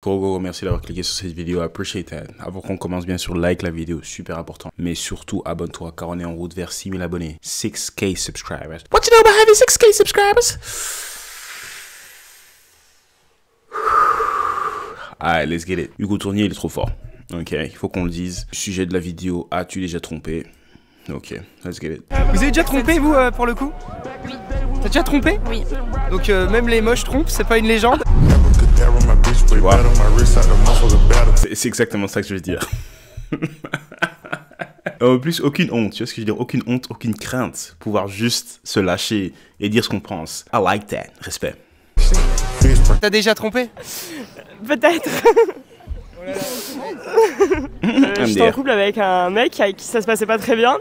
Gros merci d'avoir cliqué sur cette vidéo, I appreciate that. Avant qu'on commence, bien sûr, like la vidéo, super important. Mais surtout, abonne-toi car on est en route vers 6000 abonnés. 6K subscribers. What you know about having 6K subscribers? Alright, let's get it. Hugo Tournier, il est trop fort. Ok, il faut qu'on le dise. Sujet de la vidéo, as-tu déjà trompé? Ok, let's get it. Vous avez déjà trompé, vous, pour le coup? Oui. T'as déjà trompé? Oui. Donc même les moches trompent, c'est pas une légende? Wow. C'est exactement ça que je veux dire. En plus, aucune honte, tu vois ce que je veux dire? Aucune honte, aucune crainte. Pouvoir juste se lâcher et dire ce qu'on pense. I like that. Respect. T'as déjà trompé? Peut-être. J'étais en couple avec un mec avec qui ça se passait pas très bien.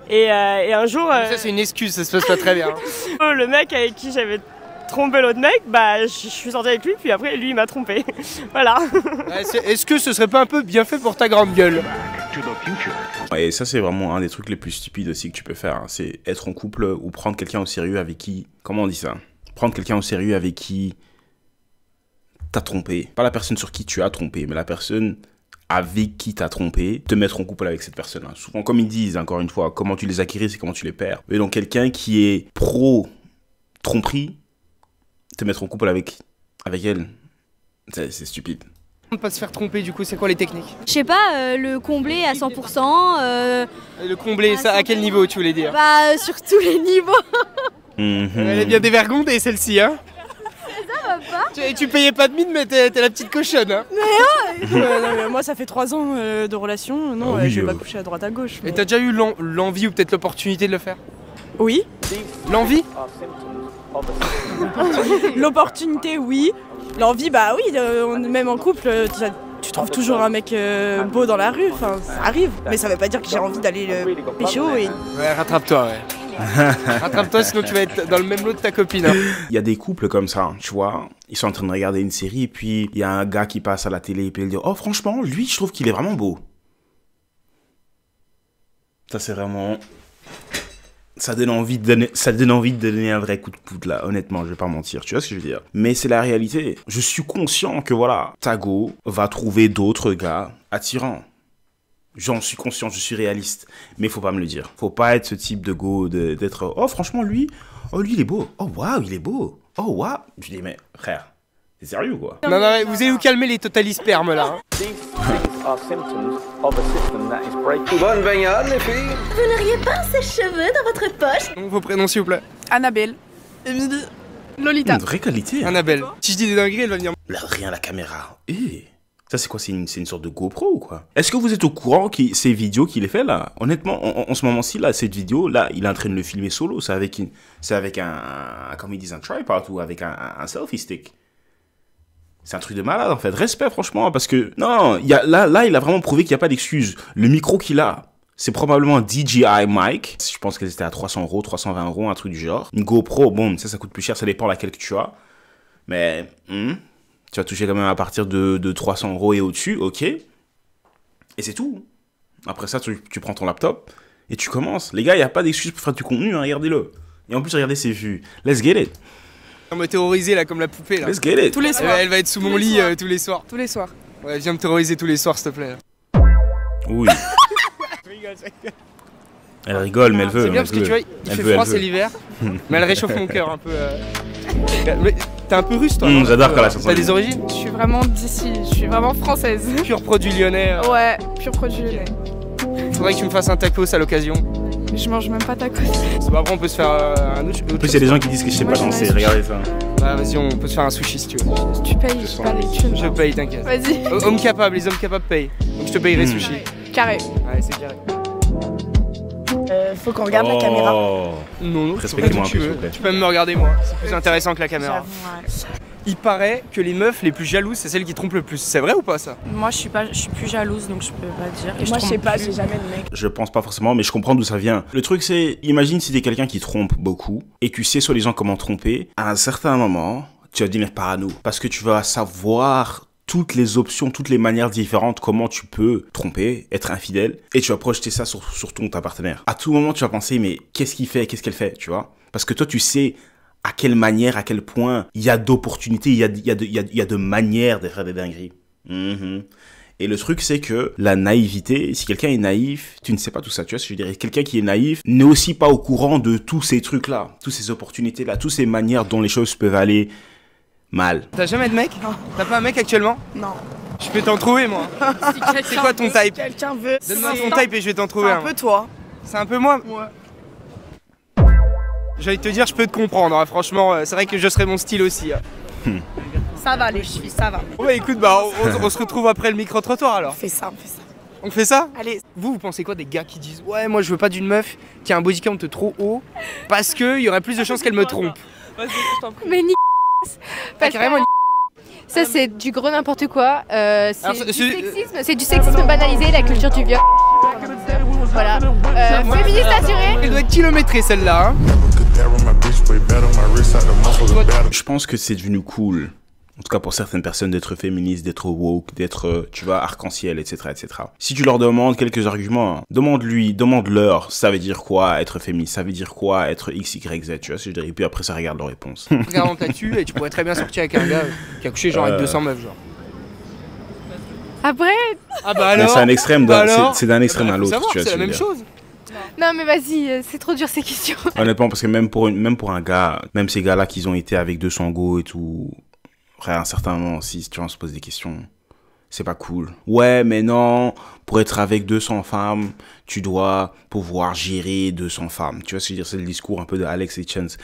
Et un jour... Ça c'est une excuse, ça se passe pas très bien. Le mec avec qui j'avais trompé l'autre mec, bah je suis sortie avec lui, puis après lui il m'a trompé. Voilà. Est-ce que ce serait pas un peu bien fait pour ta grande gueule? Et ça c'est vraiment un des trucs les plus stupides aussi que tu peux faire, hein. C'est être en couple ou prendre quelqu'un au sérieux avec qui... Comment on dit ça? Prendre quelqu'un au sérieux avec qui t'as trompé. Pas la personne sur qui tu as trompé, mais la personne avec qui t'as trompé, te mettre en couple avec cette personne-là. Souvent, comme ils disent, encore une fois, comment tu les acquéris, c'est comment tu les perds. Et donc quelqu'un qui est pro-tromperie, te mettre en couple avec elle, c'est stupide. Ne pas se faire tromper, du coup, c'est quoi les techniques? Je sais pas, le combler à 100%. Le combler, ça à quel niveau tu voulais dire? Bah, sur tous les niveaux. Elle est bien dévergondée celle-ci, hein? Ça va pas. Tu payais pas de mine, mais t'es la petite cochonne, hein? Non, mais moi ça fait 3 ans de relation, non, Ah oui, je vais pas coucher à droite à gauche. Et t'as déjà eu l'envie ou peut-être l'opportunité de le faire? Oui. L'envie? L'opportunité, oui. L'envie, bah oui, même en couple, tu trouves toujours un mec beau dans la rue, enfin ça arrive. Mais ça veut pas dire que j'ai envie d'aller le pécho et... Ouais, rattrape-toi, ouais. Rattrape-toi, sinon tu vas être dans le même lot de ta copine. Hein. Il y a des couples comme ça, tu vois, ils sont en train de regarder une série et puis il y a un gars qui passe à la télé et puis il dit « Oh franchement, lui, je trouve qu'il est vraiment beau. » Ça c'est vraiment... Ça donne envie de donner un vrai coup de coude là, honnêtement, je vais pas mentir, tu vois ce que je veux dire. Mais c'est la réalité. Je suis conscient que voilà, Tago va trouver d'autres gars attirants. J'en suis conscient, je suis réaliste. Mais faut pas me le dire. Faut pas être ce type de go, d'être « Oh franchement lui, il est beau. Oh waouh, il est beau. Oh waouh. » Je dis « Mais frère, c'est sérieux quoi ?» Non, vous allez vous calmer les totalispermes là. Hein. Bonne baignade les filles. Vous n'auriez pas ces cheveux dans votre poche? Donc vos prénoms s'il vous plaît. Annabelle, Émilie, Lolita. Une vraie qualité. Hein. Annabelle. Si je dis des dingueries, elle va venir. Là, rien la caméra. Ça c'est quoi? C'est une sorte de GoPro ou quoi? Est-ce que vous êtes au courant que ces vidéos qu'il fait là? Honnêtement, en ce moment-ci là, cette vidéo là, il est en train de le filmer solo. C'est avec un, comme ils disent, un tripod ou avec un selfie stick. C'est un truc de malade en fait. Respect franchement, parce que non, là il a vraiment prouvé qu'il n'y a pas d'excuse. Le micro qu'il a, c'est probablement un DJI mic. Je pense qu'elle était à 300 €, 320 €, un truc du genre. Une GoPro, bon, ça coûte plus cher, ça dépend laquelle que tu as. Mais tu vas toucher quand même à partir de 300 € et au-dessus, ok. Et c'est tout. Après ça, tu prends ton laptop et tu commences. Les gars, il n'y a pas d'excuse pour faire du contenu, hein, regardez-le. Et en plus, regardez ses vues. Let's get it. On m'a terrorisé là, comme la poupée là. Let's get it. Tous les soirs. Elle va être sous mon lit tous les soirs. Tous les soirs. Ouais, viens me terroriser tous les soirs s'il te plaît. Oui. Elle rigole, mais elle veut. C'est bien parce que tu vois, il fait froid, c'est l'hiver. Mais elle réchauffe mon cœur un peu. Mais t'es un peu russe toi. J'adore quand la chanson. T'as des origines? Je suis vraiment d'ici, je suis vraiment française. Pur produit lyonnais. Ouais, pur produit lyonnais. Faudrait que tu me fasses un tacos à l'occasion. Je mange même pas tacos. C'est pas vrai, on peut se faire un autre. En plus, il y a des gens qui disent que je sais pas danser. Regardez ça. Bah vas-y, on peut se faire un sushi si tu veux. Tu payes, je pas les thunes. Je paye, t'inquiète. Vas-y. Hommes capables, les hommes capables payent. Donc je te payerai sushi. Carré. Ouais, c'est carré. Faut qu'on regarde la caméra. Non, Respectez-moi un peu, s'il vous plaît. Tu peux même me regarder moi, c'est plus intéressant que la caméra. J'avoue, ouais. Il paraît que les meufs les plus jalouses, c'est celles qui trompent le plus. C'est vrai ou pas ça? Moi, je suis plus jalouse, donc je peux pas dire. Et Moi je sais trompe pas, plus. j'ai jamais de mec. Je pense pas forcément, mais je comprends d'où ça vient. Le truc, c'est, imagine si t'es quelqu'un qui trompe beaucoup et tu sais soi-disant comment tromper. À un certain moment, tu vas devenir parano parce que tu vas savoir toutes les options, toutes les manières différentes, comment tu peux tromper, être infidèle, et tu vas projeter ça sur ta partenaire. À tout moment, tu vas penser, mais qu'est-ce qu'il fait, qu'est-ce qu'elle fait, tu vois? Parce que toi, tu sais à quelle manière, à quel point il y a d'opportunités, il y a de manières de faire des dingueries. Et le truc, c'est que la naïveté, si quelqu'un est naïf, tu ne sais pas tout ça, tu vois ce que je dirais. Quelqu'un qui est naïf n'est aussi pas au courant de tous ces trucs-là, toutes ces opportunités-là, toutes ces manières dont les choses peuvent aller mal. T'as jamais de mec? Non. T'as pas un mec actuellement? Non. Je peux t'en trouver, moi. C'est quoi ton type? Quelqu'un veut. Donne-moi ton type et je vais t'en trouver Un peu toi. C'est un peu moi? Ouais. J'allais te dire, je peux te comprendre, hein. Franchement, c'est vrai que je serais mon style aussi. Ça va les chevilles, ça va. Ouais, écoute, bah on se retrouve après le micro-trottoir alors. On fait ça. On fait ça? Allez. Vous pensez quoi des gars qui disent ouais, moi je veux pas d'une meuf qui a un body count trop haut parce qu'il y aurait plus de chances qu'elle me trompe? Mais ni parce carrément, que ça c'est du gros n'importe quoi. Alors, C'est du sexisme banalisé, la culture du viol. Voilà. Féministe assurée. Elle doit être kilométrée celle-là. Hein. Je pense que c'est devenu cool, en tout cas pour certaines personnes, d'être féministe, d'être woke, d'être, tu vois, arc-en-ciel, etc., etc. Si tu leur demandes quelques arguments, demande-leur, ça veut dire quoi être féministe, ça veut dire quoi être X, Y, Z, tu vois, si je dirais, et puis après ça regarde leur réponse. Regarde, on t'a tué et tu pourrais très bien sortir avec un gars qui a couché genre avec 200 meufs, genre. Après. Ah bah alors. Mais c'est un extrême, c'est d'un extrême à l'autre, tu vois. C'est la même chose. Non mais vas-y, c'est trop dur ces questions. Honnêtement, parce que même pour un gars, même ces gars-là qu'ils ont été avec 200 go et tout, après à un certain moment, si tu vois, on se pose des questions, c'est pas cool. Ouais, mais non, pour être avec 200 femmes, tu dois pouvoir gérer 200 femmes. Tu vois ce que je veux dire, c'est le discours un peu de Alex Hitchens.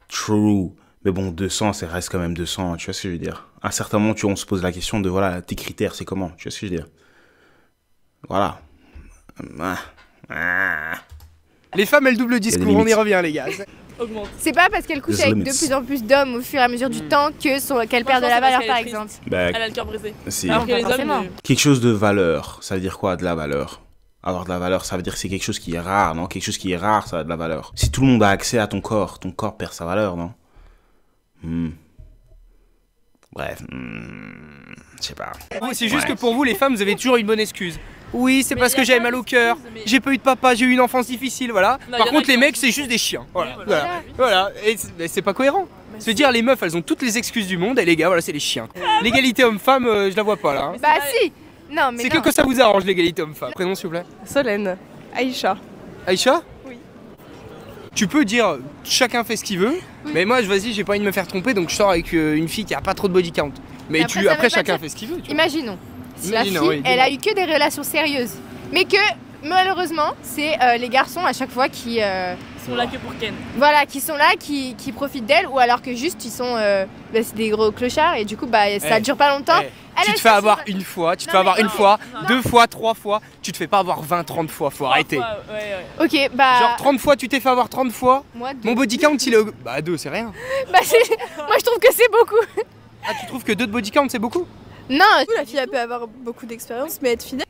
True. Mais bon, 200, ça reste quand même 200, tu vois ce que je veux dire. À un certain moment, on se pose la question de, voilà, tes critères, c'est comment, tu vois ce que je veux dire. Voilà. Les femmes, elles doublent le discours, on y revient les gars. C'est pas parce qu'elle couche avec de plus en plus d'hommes au fur et à mesure du temps qu'elle perd de la valeur par exemple. Bah, Elle a le cœur brisé. c'est Alors que les hommes, quelque chose de valeur, ça veut dire quoi, de la valeur? Avoir de la valeur, ça veut dire que c'est quelque chose qui est rare, non? Quelque chose qui est rare, ça a de la valeur. Si tout le monde a accès à ton corps perd sa valeur, non? Bref, je sais pas. C'est juste que pour vous, les femmes, vous avez toujours une bonne excuse. Oui, c'est parce que j'avais mal au cœur, j'ai pas eu de papa, j'ai eu une enfance difficile, voilà. Par contre, les mecs, c'est juste des chiens. Voilà. Et c'est pas cohérent. Se dire, les meufs, elles ont toutes les excuses du monde, et les gars, voilà, c'est les chiens. L'égalité homme-femme, je la vois pas là. Hein. Bah si. Non mais c'est que ça vous arrange l'égalité homme-femme. Prénom s'il vous plaît. Solène. Aïcha. Aïcha? Oui. Tu peux dire chacun fait ce qu'il veut, mais moi vas-y, j'ai pas envie de me faire tromper donc je sors avec une fille qui a pas trop de body count. Mais après chacun fait ce qu'il veut. Tu vois. Imaginons, si la fille, elle a eu que des relations sérieuses, mais que malheureusement, c'est les garçons à chaque fois qui sont là que pour Ken. Voilà, qui sont là, qui profitent d'elle, ou alors que juste ils sont c'est des gros clochards et du coup ça dure pas longtemps. Tu te fais avoir une fois, tu te fais avoir une fois, 2 fois, 3 fois, tu te fais pas avoir 20, 30 fois, faut arrêter. Ok, bah. Genre 30 fois, tu t'es fait avoir 30 fois. Moi, mon body count il est. Bah 2, c'est rien. Bah moi je trouve que c'est beaucoup. Ah, tu trouves que 2 de body count c'est beaucoup? Non, La fille elle peut avoir beaucoup d'expérience, mais être fidèle.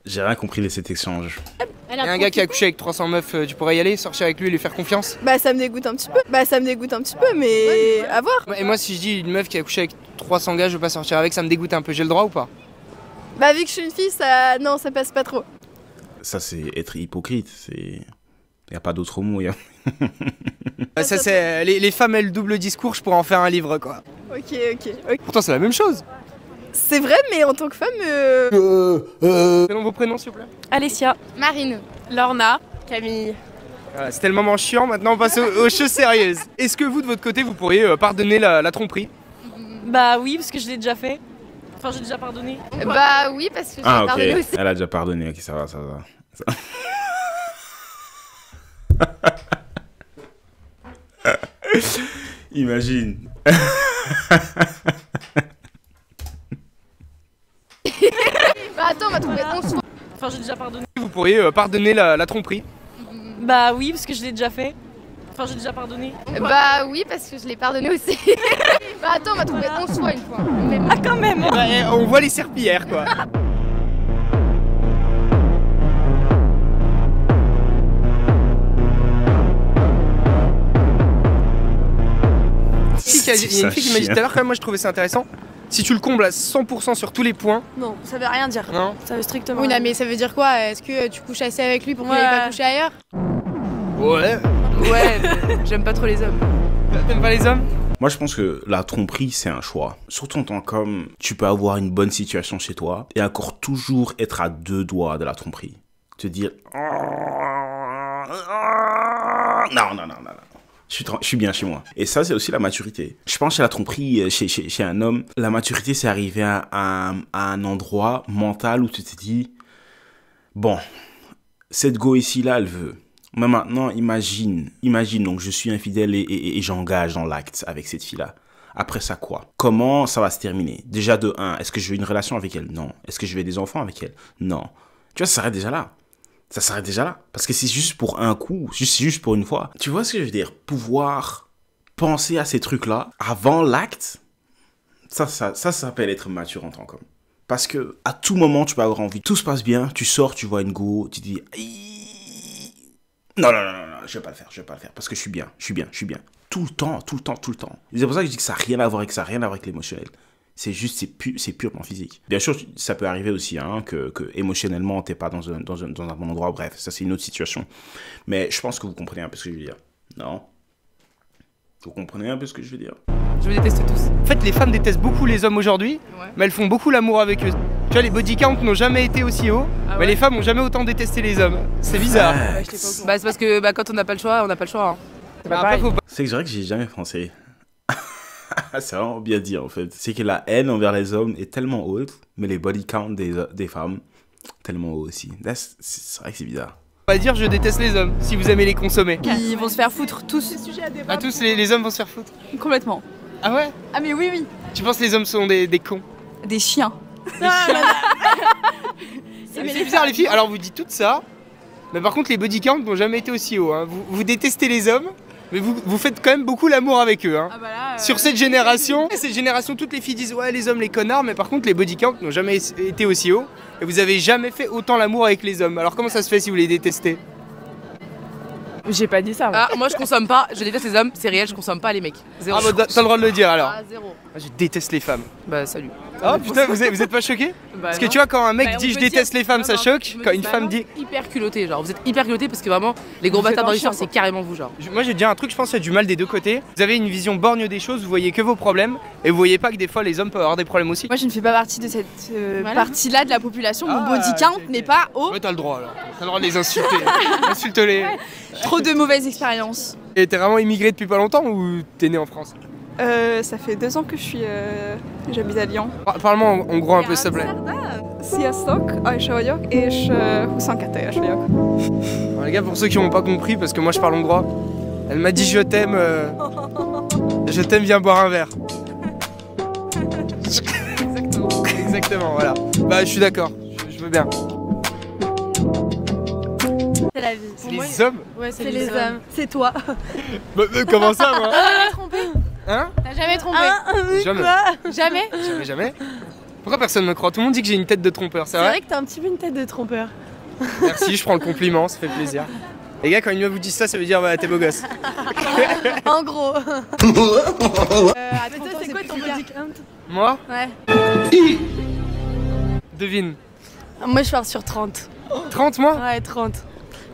J'ai rien compris de cet échange. Il y a un gars qui a couché avec 300 meufs, tu pourrais y aller, sortir avec lui et lui faire confiance? Bah ça me dégoûte un petit peu. Mais à voir. Et moi si je dis une meuf qui a couché avec 300 gars, je veux pas sortir avec, ça me dégoûte un peu, j'ai le droit ou pas? Bah vu que je suis une fille, non, ça passe pas trop. Ça c'est être hypocrite, c'est... Y a pas d'autre mot, Ça c'est... Les femmes elles doublent le discours, je pourrais en faire un livre quoi. Ok. Pourtant c'est la même chose. C'est vrai, mais en tant que femme... Vos prénoms s'il vous plaît. Alessia. Marine. Lorna. Camille. Voilà, c'était le moment chiant, maintenant on passe aux choses sérieuses. Est-ce que vous de votre côté vous pourriez pardonner la tromperie? Bah oui, parce que je l'ai déjà fait. Enfin, j'ai déjà pardonné. Bah oui, parce que j'ai pardonné aussi. Elle a déjà pardonné, ok, ça va. Imagine. Bah attends, on va trouver 11 fois. Enfin, j'ai déjà pardonné. Vous pourriez pardonner la tromperie? Bah oui, parce que je l'ai déjà fait. Enfin, j'ai déjà pardonné. Bah oui, parce que je l'ai pardonné aussi. Bah attends, on va trouver 11 fois une fois. Ah quand même. On voit les serpillères quoi. Il y a une fille qui m'a dit tout à l'heure, quand même, moi je trouvais ça intéressant. Si tu le combles à 100% sur tous les points. Non, ça veut rien dire. Non. Ça veut strictement Oui, rien non, mais ça veut dire quoi? Est-ce que tu couches assez avec lui pour qu'il Ouais. n'aille pas coucher ailleurs? Ouais. Ouais, j'aime pas trop les hommes. T'aimes pas les hommes? Moi, je pense que la tromperie, c'est un choix. Surtout en tant qu'homme, tu peux avoir une bonne situation chez toi et encore toujours être à 2 doigts de la tromperie. Te dire... Non. Je suis bien chez moi. Et ça, c'est aussi la maturité. Je pense chez la tromperie, chez un homme, la maturité, c'est arriver à un endroit mental où tu te dis, bon, cette go ici, là, elle veut. Mais maintenant, imagine, donc je suis infidèle et j'engage dans l'acte avec cette fille-là. Après ça, quoi? Comment ça va se terminer? Déjà, de 1, est-ce que je veux une relation avec elle? Non. Est-ce que je veux des enfants avec elle? Non. Tu vois, ça s'arrête déjà là. Ça s'arrête déjà là. Parce que c'est juste pour un coup, juste pour une fois. Tu vois ce que je veux dire? Pouvoir penser à ces trucs-là avant l'acte, ça s'appelle être mature en tant qu'homme. Parce que à tout moment, tu peux avoir envie. Tout se passe bien, tu sors, tu vois une go, tu te dis... Non, je vais pas le faire. Parce que je suis bien. Tout le temps. Et c'est pour ça que je dis que ça n'a rien à voir avec l'émotionnel. C'est juste, c'est purement physique. Bien sûr, ça peut arriver aussi, hein, que émotionnellement, t'es pas dans un bon endroit. Bref, ça, c'est une autre situation. Mais je pense que vous comprenez un peu ce que je veux dire. Non? Vous comprenez un peu ce que je veux dire? Je vous déteste tous. En fait, les femmes détestent beaucoup les hommes aujourd'hui, mais elles font beaucoup l'amour avec eux. Tu vois, les body counts n'ont jamais été aussi hauts, mais les femmes n'ont jamais autant détesté les hommes. C'est bizarre. C'est parce que quand on n'a pas le choix, on n'a pas le choix. Hein. C'est vrai que j'y ai jamais pensé. C'est vraiment bien dit en fait. C'est que la haine envers les hommes est tellement haute, mais les body counts des femmes, tellement haut aussi. C'est vrai que c'est bizarre. On va dire je déteste les hommes, si vous aimez les consommer. Ils vont se faire foutre, tous. Ah, tous les hommes vont se faire foutre? Complètement. Ah ouais? Ah mais oui. Tu penses que les hommes sont des cons? Des chiens. C'est bizarre les filles, alors vous dites tout ça, mais par contre les body counts n'ont jamais été aussi hauts. Hein. Vous détestez les hommes, mais vous faites quand même beaucoup l'amour avec eux. Hein. Ah bah là, sur cette génération, toutes les filles disent ouais les hommes les connards, mais par contre les body counts n'ont jamais été aussi hauts. Et vous avez jamais fait autant l'amour avec les hommes. Alors comment ça se fait si vous les détestez? J'ai pas dit ça. Ah, moi je consomme pas, je déteste les hommes, c'est réel, je consomme pas les mecs. Zéro. Ah bah t'as le droit de le dire alors. Ah, zéro. Je déteste les femmes. Bah salut. Oh putain, vous êtes pas choqués? Parce que tu vois, quand un mec dit je déteste les femmes, ça choque. Quand une femme dit... Hyper culotté, genre vous êtes hyper culotté parce que vraiment les gros bâtards dans l'histoire c'est carrément vous genre. Moi je vais te dire un truc, je pense qu'il y a du mal des deux côtés. Vous avez une vision borgne des choses, vous voyez que vos problèmes et vous voyez pas que des fois les hommes peuvent avoir des problèmes aussi. Moi je ne fais pas partie de cette partie-là de la population, mon body count n'est pas haut. Ouais t'as le droit alors, t'as le droit de les insulter, insulte-les. Trop de mauvaises expériences. Et t'es vraiment immigré depuis pas longtemps ou t'es né en France? Ça fait 2 ans que j'habite à Lyon. Parle-moi en gros un peu s'il te plaît. Sziasztok, Aisha vagyok, és 22 éves vagyok. Alors, les gars, pour ceux qui n'ont pas compris, parce que moi je parle hongrois, elle m'a dit je t'aime, viens boire un verre. Exactement, voilà. Bah je suis d'accord, je veux bien. C'est la vie. C'est les hommes? Ouais, c'est les hommes. C'est toi. Bah, comment ça moi? T'as trompé? Hein? T'as jamais trompé? Jamais. Jamais? Jamais? Pourquoi personne me croit? Tout le monde dit que j'ai une tête de trompeur, c'est C'est vrai? vrai que t'as un petit peu une tête de trompeur. Merci, je prends le compliment, ça fait plaisir. Les gars, quand une meuf vous dit ça, ça veut dire bah t'es beau gosse. En gros. Attends, c'est quoi ton body count? Moi? Ouais. Devine. Moi je pars sur 30. 30 moi? Ouais, 30.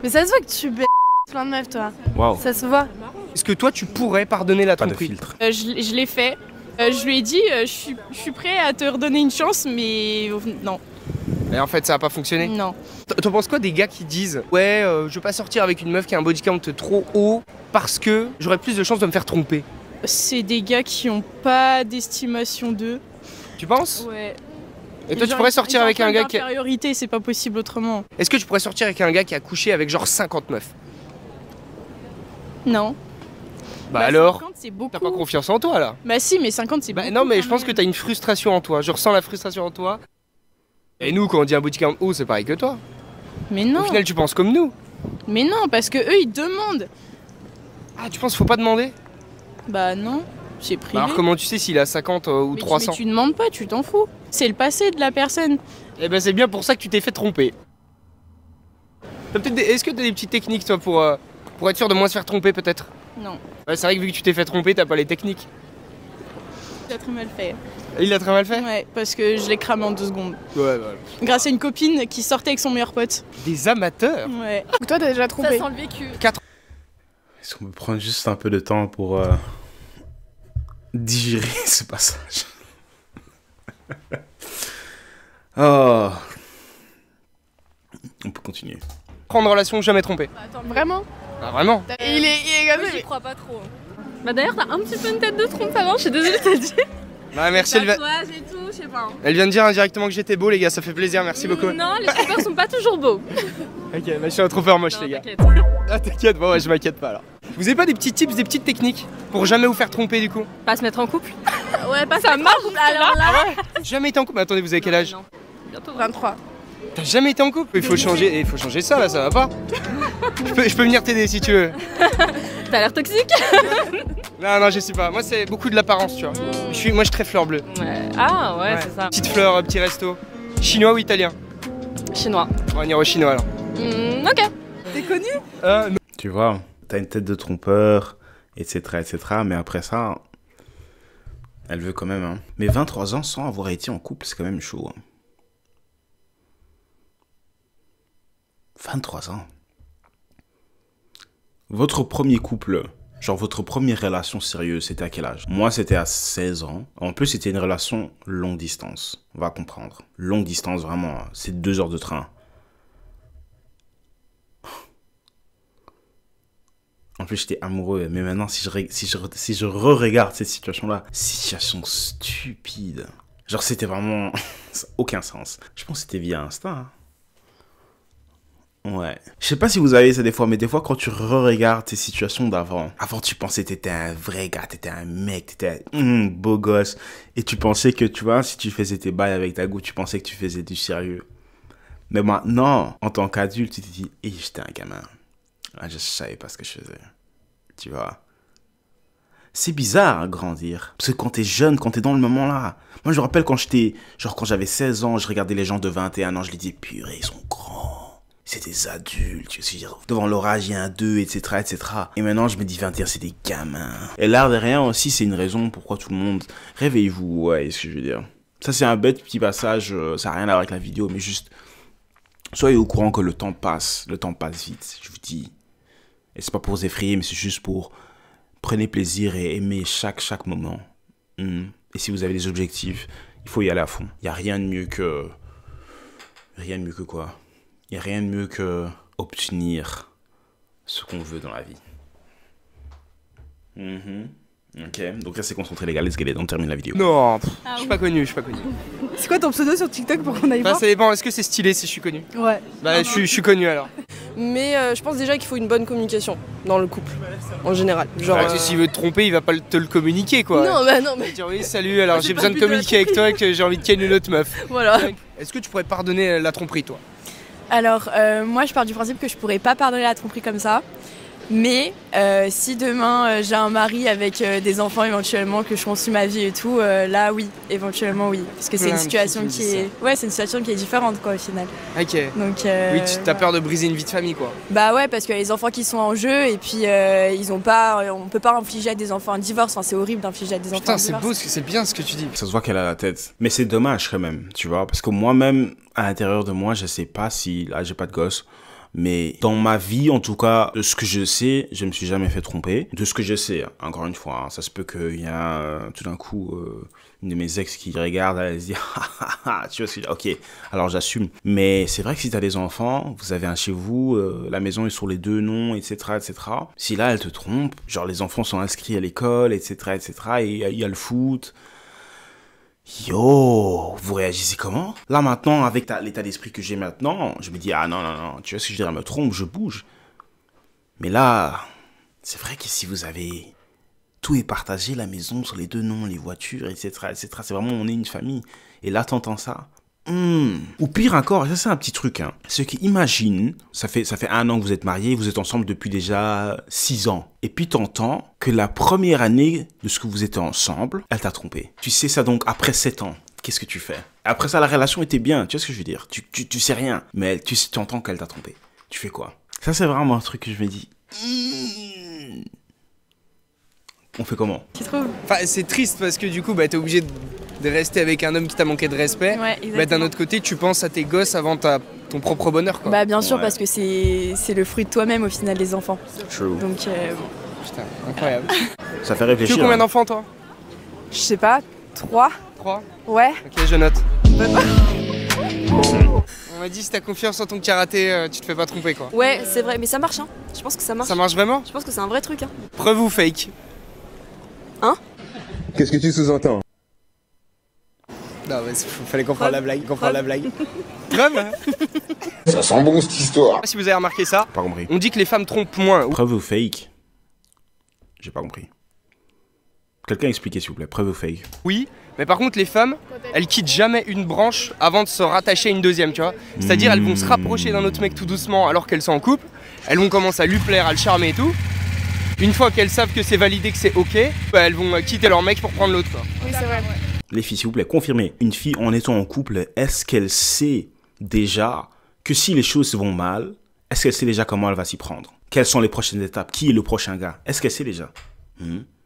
Mais ça se voit que tu baises plein de meufs toi. Waouh. Ça se voit. Est-ce que toi tu pourrais pardonner la Pas de tromperie? filtre. Je l'ai fait. Je lui ai dit je suis prêt à te redonner une chance mais non. Et en fait ça a pas fonctionné? Non. T'en penses quoi des gars qui disent ouais je veux pas sortir avec une meuf qui a un body count trop haut parce que j'aurais plus de chances de me faire tromper? C'est des gars qui ont pas d'estimation d'eux. Tu penses? Ouais. Et toi tu pourrais sortir avec un gars qui a... Infériorité, c'est pas possible autrement. Est-ce que tu pourrais sortir avec un gars qui a couché avec genre 50 meufs? Non. Bah alors 50 c'est beaucoup. t'as pas confiance en toi là? Bah si mais 50 c'est beaucoup. Bah non mais quand je pense que même. t'as une frustration en toi, je ressens la frustration en toi. Et nous quand on dit un body count haut c'est pareil que toi. Mais non. Au final tu penses comme nous. Mais non parce que eux ils demandent. Ah tu penses qu'il faut pas demander? Bah non. J'ai privé. Bah alors comment tu sais s'il a 50 ou mais 300? mais tu demandes pas, tu t'en fous. C'est le passé de la personne. Eh ben c'est bien pour ça que tu t'es fait tromper. Est-ce que t'as des petites techniques toi pour être sûr de moins se faire tromper peut-être? Non. Ouais, c'est vrai que vu que tu t'es fait tromper t'as pas les techniques. T'as très mal fait. Il l'a très mal fait? Ouais, parce que je l'ai cramé en 2 secondes. Ouais bah. Grâce à une copine qui sortait avec son meilleur pote. Des amateurs? Ouais. Toi t'as déjà trompé? Ça sent le vécu. Est-ce qu'on peut prendre juste un peu de temps pour digérer ce passage. Oh. On peut continuer. Prendre relation, jamais trompé. Vraiment? Ah vraiment? Il est comme ça. J'y crois pas trop. Bah d'ailleurs t'as un petit peu une tête de trompe avant, je suis désolée de te le dire. Bah merci, Tatouage et tout, je sais pas. Elle vient de dire indirectement que j'étais beau les gars, ça fait plaisir, merci beaucoup. Non, les trompeurs sont pas toujours beaux. Ok, bah je suis un trompeur moche Non, les gars. t'inquiète. Ah t'inquiète, bon ouais je m'inquiète pas alors. Vous avez pas des petits tips, des petites techniques pour jamais vous faire tromper du coup? Pas se mettre en couple. Ouais, pas ça marche alors là. Ah ouais? Jamais été en couple? Attendez, vous avez quel âge? Non, bientôt 23. T'as jamais été en couple? Il faut changer ça là, ça va pas? Je peux venir t'aider si tu veux. T'as l'air toxique. Non, je sais pas. Moi, c'est beaucoup de l'apparence, tu vois. Moi, je suis très fleur bleue. Ouais. Ah ouais, c'est ça. Petite fleur, petit resto. Chinois ou italien? Chinois. On va venir au chinois alors. Ok. T'es connu? Non. Tu vois, t'as une tête de trompeur, etc., etc. Mais après ça, elle veut quand même. Hein. Mais 23 ans sans avoir été en couple, c'est quand même chaud. Hein. 23 ans. Votre premier couple, genre votre première relation sérieuse, c'était à quel âge? Moi, c'était à 16 ans. En plus, c'était une relation longue distance. On va comprendre. Longue distance, vraiment. C'est 2 heures de train. En plus, j'étais amoureux. Mais maintenant, si je re-regarde cette situation-là, situation stupide. Genre, c'était vraiment... ça n'a aucun sens. Je pense que c'était via Insta. Hein. Ouais. Je sais pas si vous avez ça des fois, mais des fois, quand tu re-regardes tes situations d'avant, avant, tu pensais que t'étais un vrai gars, t'étais un mec, t'étais un beau gosse. Et tu pensais que, tu vois, si tu faisais tes bails avec ta go, tu pensais que tu faisais du sérieux. Mais maintenant, en tant qu'adulte, tu te dis, j'étais un gamin. Ah, je savais pas ce que je faisais. Tu vois. C'est bizarre, hein, grandir. Parce que quand t'es jeune, quand t'es dans le moment là. Moi, je me rappelle quand j'avais 16 ans, je regardais les gens de 21 ans, je les disais, purée, ils sont grands. C'est des adultes, tu sais, devant l'orage, il y a un 2, etc., etc. Et maintenant, je me dis 21, c'est des gamins. Et l'air de rien aussi, c'est une raison pourquoi tout le monde... Réveillez-vous, ouais, ce que je veux dire. Ça, c'est un bête petit passage, ça n'a rien à voir avec la vidéo, mais juste... Soyez au courant que le temps passe vite, je vous dis. Et c'est pas pour vous effrayer, mais c'est juste pour... Prenez plaisir et aimez chaque moment. Et si vous avez des objectifs, il faut y aller à fond. Il n'y a rien de mieux que... Rien de mieux que quoi? Il n'y a rien de mieux que obtenir ce qu'on veut dans la vie. Ok, donc là c'est concentré les gars, let's get it, on termine la vidéo. Non, je suis pas connu, C'est quoi ton pseudo sur TikTok pour qu'on aille Bah voir? ça dépend, est-ce que c'est stylé si je suis connu? Ouais. Bah je suis connu alors. Mais je pense déjà qu'il faut une bonne communication dans le couple, en général. Genre. S'il veut te tromper, il va pas te le communiquer quoi. Non, bah non, mais. Dire oui, salut, alors j'ai besoin de communiquer avec toi que j'ai envie de ken une autre meuf. Voilà. Est-ce que tu pourrais pardonner la tromperie toi? Alors, moi je pars du principe que je pourrais pas pardonner la tromperie comme ça. Mais si demain j'ai un mari avec des enfants éventuellement, que je construis ma vie et tout, là oui, éventuellement oui. Parce que c'est une situation qui est... Ouais, c'est une situation qui est différente quoi au final. Ok. Donc, oui, tu as peur de briser une vie de famille quoi. Bah ouais, parce qu'il y a les enfants qui sont en jeu et puis on peut pas infliger à des enfants un divorce. Enfin, c'est horrible d'infliger à des enfants un divorce. Putain, c'est bien ce que tu dis. Ça se voit qu'elle a la tête. Mais c'est dommage quand même, tu vois. Parce que moi-même, à l'intérieur de moi, je sais pas si... Là, j'ai pas de gosse. Mais dans ma vie, en tout cas, de ce que je sais, je me suis jamais fait tromper. De ce que je sais, encore une fois, hein, ça se peut qu'il y a tout d'un coup une de mes ex qui regarde, elle se dit tu vois ce que je dis, ok, alors j'assume. Mais c'est vrai que si t'as des enfants, vous avez un chez vous, la maison est sur les 2 noms, etc., etc. Si là elle te trompe, genre les enfants sont inscrits à l'école, etc., etc., et il y a le foot. Yo, vous réagissez comment? Là maintenant, avec l'état d'esprit que j'ai maintenant, je me dis, ah non, tu vois ce que je veux dire, elle me trompe, je bouge. Mais là, c'est vrai que si vous avez tout est partagé, la maison sur les 2 noms, les voitures, etc., etc., c'est vraiment, on est une famille. Et là, t'entends ça. Ou pire encore, ça c'est un petit truc, hein. C'est qu'imagine, ça fait 1 an que vous êtes mariés, vous êtes ensemble depuis déjà 6 ans. Et puis t'entends que la première année de ce que vous étiez ensemble, elle t'a trompé. Tu sais ça donc après 7 ans. Qu'est-ce que tu fais? Après ça, la relation était bien, tu vois ce que je veux dire? Tu sais rien, mais tu entends qu'elle t'a trompé. Tu fais quoi? Ça c'est vraiment un truc que je me dis. On fait comment? Tu trouves? Enfin, c'est triste parce que du coup, bah, t'es obligé de rester avec un homme qui t'a manqué de respect. Ouais, bah, d'un autre côté, tu penses à tes gosses avant ton propre bonheur, quoi. Bah bien sûr, Ouais. parce que c'est le fruit de toi-même au final, les enfants. True. Donc Putain, incroyable. Ça fait Tu réfléchir. veux combien hein. d'enfants, toi? Je sais pas, 3. 3. Ouais. Ok, je note. On m'a dit si t'as confiance en ton karaté, tu te fais pas tromper quoi. Ouais, c'est vrai, mais ça marche hein. Je pense que ça marche. Ça marche vraiment? Je pense que c'est un vrai truc hein. Preuve ou fake? Hein? Qu'est-ce que tu sous-entends? Non mais fallait comprendre la blague, Preuve? Ça sent bon cette histoire. Si vous avez remarqué ça, Pas compris. on dit que les femmes trompent moins. Preuve ou fake? J'ai pas compris. Quelqu'un expliquez s'il vous plaît, preuve ou fake? Oui, mais par contre les femmes, elles quittent jamais une branche avant de se rattacher à une deuxième, tu vois. C'est-à-dire elles vont se rapprocher d'un autre mec tout doucement alors qu'elles sont en couple, elles vont commencer à lui plaire, à le charmer et tout. Une fois qu'elles savent que c'est validé, que c'est ok, bah, elles vont quitter leur mec pour prendre l'autre quoi. Oui, c'est vrai. Les filles, s'il vous plaît, confirmez. Une fille en étant en couple, est-ce qu'elle sait déjà que si les choses vont mal, est-ce qu'elle sait déjà comment elle va s'y prendre? Quelles sont les prochaines étapes? Qui est le prochain gars? Est-ce qu'elle sait déjà?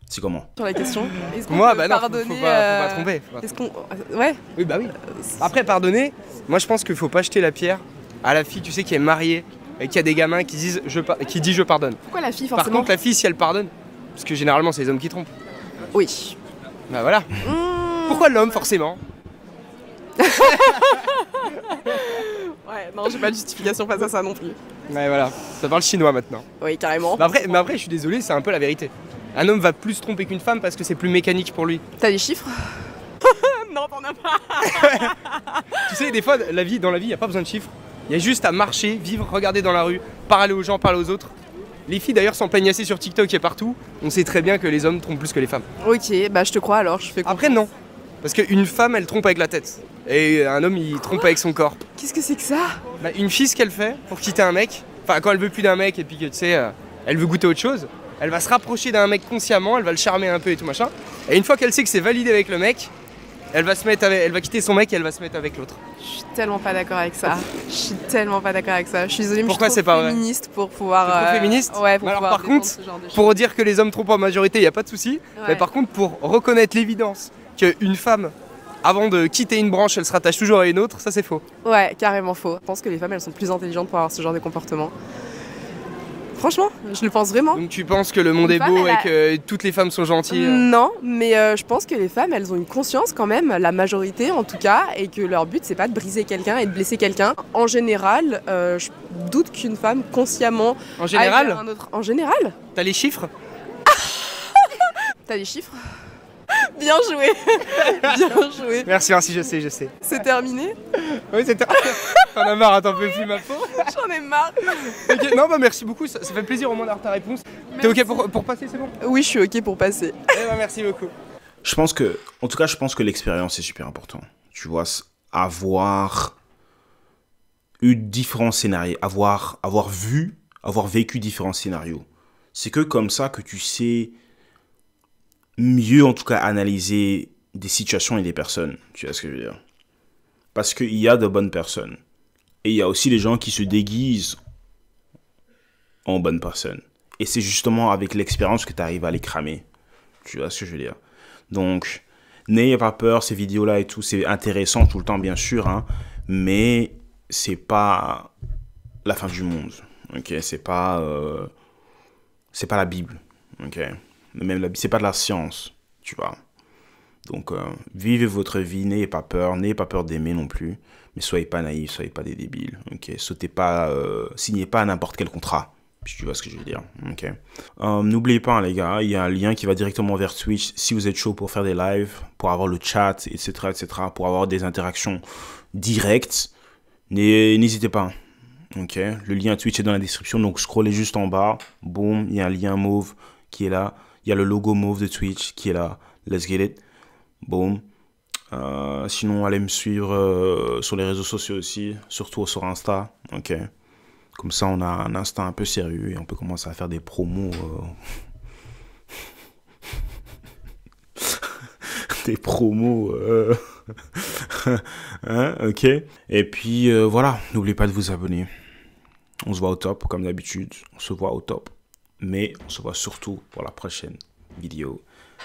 C'est comment? Sur la question. Moi, bah non, faut pas tromper. Est-ce qu'on... Ouais. Oui, bah oui. Après, pardonner, moi je pense qu'il faut pas jeter la pierre à la fille, tu sais, qui est mariée et qui a des gamins qui disent je pardonne. Pourquoi la fille Par forcément? contre, la fille, si elle pardonne, parce que généralement c'est les hommes qui trompent. Oui. Bah voilà. Pourquoi l'homme forcément? Ouais, non, j'ai pas de justification face à ça non plus. Ouais, voilà. Ça parle chinois maintenant. Oui, carrément. Mais après, je suis désolé, c'est un peu la vérité. Un homme va plus se tromper qu'une femme parce que c'est plus mécanique pour lui. T'as des chiffres? Non, t'en as pas. Tu sais, des fois, dans la vie, il n'y a pas besoin de chiffres. Il y a juste à marcher, vivre, regarder dans la rue, parler aux gens, parler aux autres. Les filles d'ailleurs s'en plaignent assez sur TikTok et partout. On sait très bien que les hommes trompent plus que les femmes. Ok, bah je te crois alors, je fais confiance. Après, non. Parce qu'une femme, elle trompe avec la tête. Et un homme, il trompe avec son corps. Qu'est-ce que c'est que ça? Bah, une fille, ce qu'elle fait pour quitter un mec, enfin, quand elle veut plus d'un mec et puis que tu sais, elle veut goûter autre chose, elle va se rapprocher d'un mec consciemment, elle va le charmer un peu et tout machin. Et une fois qu'elle sait que c'est validé avec le mec, elle va quitter son mec et elle va se mettre avec l'autre. Je suis tellement pas d'accord avec ça. Je suis tellement pas d'accord avec ça. Je suis désolée, mais Pourquoi je suis c'est pas trop vrai? féministe pour pouvoir. T'es trop féministe? Ouais, pour alors pouvoir par contre, ce genre de choses. pour dire que les hommes trompent en majorité, il n'y a pas de souci. Ouais. Mais par contre, pour reconnaître l'évidence qu'une femme, avant de quitter une branche, elle se rattache toujours à une autre, ça c'est faux. Ouais, carrément faux. Je pense que les femmes, elles sont plus intelligentes pour avoir ce genre de comportement. Franchement, je le pense vraiment. Donc tu penses que le monde est beau et que toutes les femmes sont gentilles? Non, mais je pense que les femmes, elles ont une conscience quand même, la majorité en tout cas, et que leur but, c'est pas de briser quelqu'un et de blesser quelqu'un. En général, je doute qu'une femme consciemment... En général? En général? T'as les chiffres? T'as des chiffres? Bien joué. Bien joué. Merci, je sais. C'est terminé? Oui, c'est terminé. T'en as marre, t'en peux plus ma peau? J'en ai marre. Okay. Non, bah merci beaucoup, ça fait plaisir au moins d'avoir ta réponse. T'es ok pour passer, c'est bon? Oui, je suis ok pour passer. Eh ben, merci beaucoup. Je pense que l'expérience est super important. Tu vois, avoir eu différents scénarios, avoir vécu différents scénarios. C'est que comme ça que tu sais mieux, en tout cas, analyser des situations et des personnes. Tu vois ce que je veux dire? Parce qu'il y a de bonnes personnes. Et il y a aussi des gens qui se déguisent en bonnes personnes. Et c'est justement avec l'expérience que tu arrives à les cramer. Tu vois ce que je veux dire? Donc, n'ayez pas peur, ces vidéos-là et tout, c'est intéressant tout le temps, bien sûr, hein, mais c'est pas la fin du monde. Ok, c'est pas la Bible. Ok, même c'est pas de la science, tu vois. Donc, vivez votre vie, n'ayez pas peur d'aimer non plus, mais soyez pas naïfs, soyez pas des débiles. Ok, signez pas n'importe quel contrat. Tu vois ce que je veux dire, ok. N'oubliez pas, hein, les gars, il y a un lien qui va directement vers Twitch si vous êtes chaud pour faire des lives, pour avoir le chat, etc., pour avoir des interactions directes. N'hésitez pas, ok. Le lien Twitch est dans la description, donc scrollez juste en bas, boum, il y a un lien mauve qui est là, il y a le logo mauve de Twitch qui est là. Let's get it, boum. Sinon, allez me suivre sur les réseaux sociaux aussi, surtout sur Insta, ok. Comme ça, on a un instinct un peu sérieux et on peut commencer à faire des promos. Des promos. Hein, ok. Et puis, voilà. N'oubliez pas de vous abonner. On se voit au top, comme d'habitude. On se voit au top. Mais on se voit surtout pour la prochaine vidéo.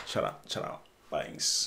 Ciao, ciao. Thanks.